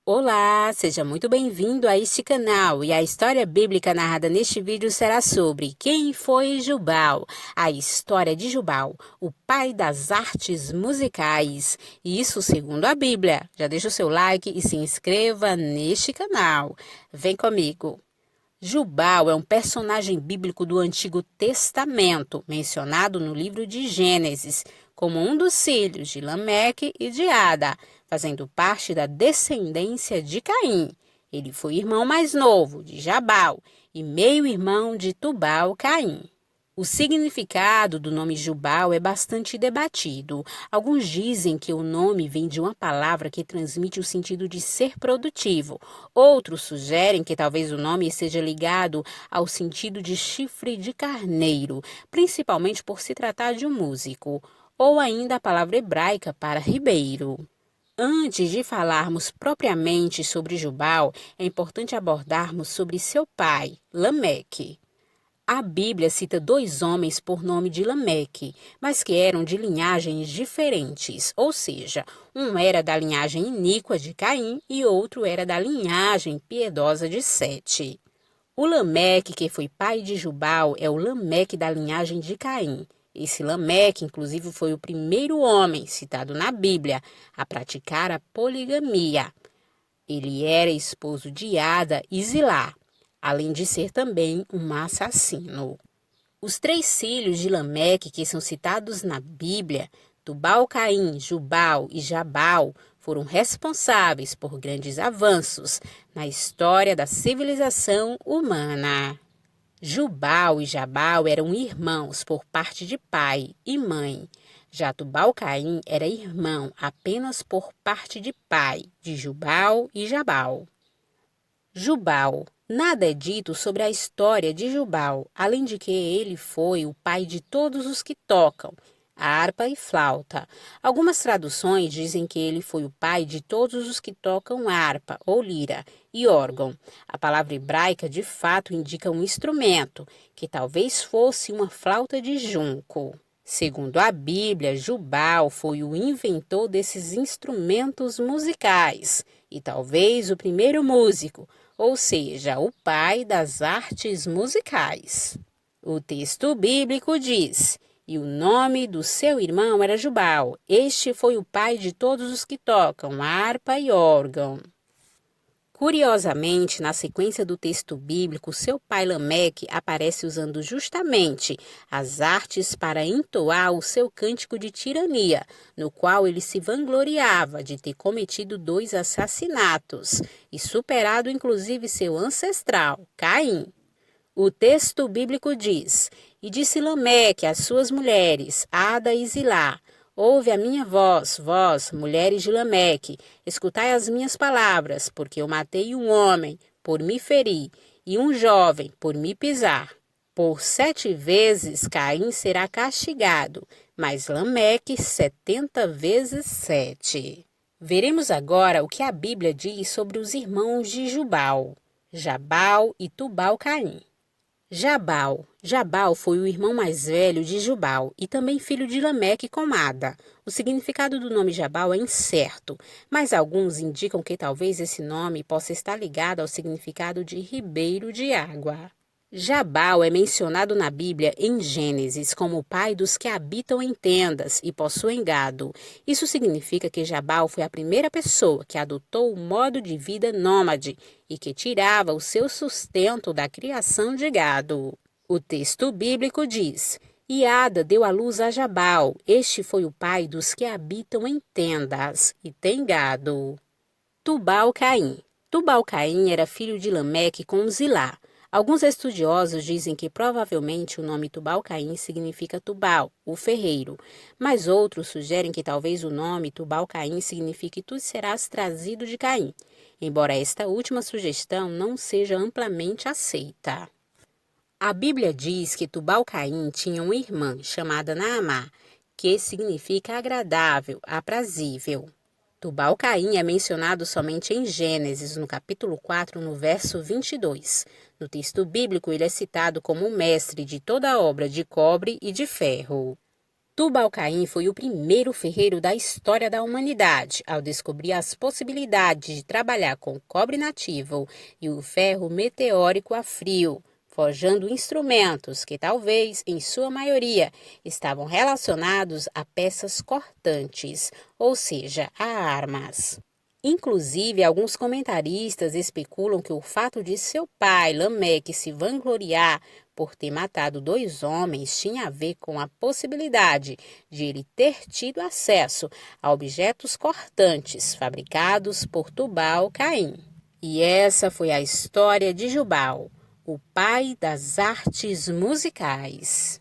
Olá, seja muito bem-vindo a este canal e a história bíblica narrada neste vídeo será sobre quem foi Jubal, a história de Jubal, o pai das artes musicais, isso segundo a Bíblia. Já deixa o seu like e se inscreva neste canal. Vem comigo. Jubal é um personagem bíblico do Antigo Testamento, mencionado no livro de Gênesis, como um dos filhos de Lameque e de Ada, fazendo parte da descendência de Caim. Ele foi irmão mais novo de Jabal e meio-irmão de Tubal-Caim. O significado do nome Jubal é bastante debatido. Alguns dizem que o nome vem de uma palavra que transmite o sentido de ser produtivo. Outros sugerem que talvez o nome esteja ligado ao sentido de chifre de carneiro, principalmente por se tratar de um músico, ou ainda a palavra hebraica para ribeiro. Antes de falarmos propriamente sobre Jubal, é importante abordarmos sobre seu pai, Lameque. A Bíblia cita dois homens por nome de Lameque, mas que eram de linhagens diferentes, ou seja, um era da linhagem iníqua de Caim e outro era da linhagem piedosa de Sete. O Lameque, que foi pai de Jubal, é o Lameque da linhagem de Caim. Esse Lameque, inclusive, foi o primeiro homem citado na Bíblia a praticar a poligamia. Ele era esposo de Ada e Zilá, além de ser também um assassino. Os três filhos de Lameque que são citados na Bíblia, Tubal-Caim, Jubal e Jabal, foram responsáveis por grandes avanços na história da civilização humana. Jubal e Jabal eram irmãos por parte de pai e mãe. Já Tubal-Caim era irmão apenas por parte de pai de Jubal e Jabal. Jubal. Nada é dito sobre a história de Jubal, além de que ele foi o pai de todos os que tocam harpa e flauta. Algumas traduções dizem que ele foi o pai de todos os que tocam harpa ou lira e órgão. A palavra hebraica de fato indica um instrumento, que talvez fosse uma flauta de junco. Segundo a Bíblia, Jubal foi o inventor desses instrumentos musicais e talvez o primeiro músico, ou seja, o pai das artes musicais. O texto bíblico diz: "E o nome do seu irmão era Jubal. Este foi o pai de todos os que tocam harpa e órgão." Curiosamente, na sequência do texto bíblico, seu pai Lameque aparece usando justamente as artes para entoar o seu cântico de tirania, no qual ele se vangloriava de ter cometido 2 assassinatos e superado inclusive seu ancestral, Caim. O texto bíblico diz: "E disse Lameque às suas mulheres, Ada e Zilá: Ouve a minha voz, vós, mulheres de Lameque, escutai as minhas palavras, porque eu matei um homem por me ferir, e um jovem por me pisar. Por 7 vezes Caim será castigado, mas Lameque 70 vezes 7. Veremos agora o que a Bíblia diz sobre os irmãos de Jubal, Jabal e Tubal-Caim. Jabal foi o irmão mais velho de Jubal e também filho de Lameque com Ada. O significado do nome Jabal é incerto, mas alguns indicam que talvez esse nome possa estar ligado ao significado de ribeiro de água. Jabal é mencionado na Bíblia em Gênesis como o pai dos que habitam em tendas e possuem gado. Isso significa que Jabal foi a primeira pessoa que adotou o modo de vida nômade e que tirava o seu sustento da criação de gado. O texto bíblico diz: "E Ada deu à luz a Jabal. Este foi o pai dos que habitam em tendas e têm gado." Tubal-Caim. Tubal-Caim era filho de Lameque com Zilá. Alguns estudiosos dizem que provavelmente o nome Tubal-Caim significa Tubal, o ferreiro, mas outros sugerem que talvez o nome Tubal-Caim signifique tu serás trazido de Caim, embora esta última sugestão não seja amplamente aceita. A Bíblia diz que Tubal-Caim tinha uma irmã chamada Naamá, que significa agradável, aprazível. Tubal-Caim é mencionado somente em Gênesis, no capítulo 4, no verso 22. No texto bíblico, ele é citado como o mestre de toda a obra de cobre e de ferro. Tubal-Caim foi o primeiro ferreiro da história da humanidade, ao descobrir as possibilidades de trabalhar com cobre nativo e o ferro meteórico a frio, forjando instrumentos que talvez, em sua maioria, estavam relacionados a peças cortantes, ou seja, a armas. Inclusive, alguns comentaristas especulam que o fato de seu pai, Lameque, se vangloriar por ter matado 2 homens tinha a ver com a possibilidade de ele ter tido acesso a objetos cortantes fabricados por Tubal-Caim. E essa foi a história de Jubal, o pai das artes musicais.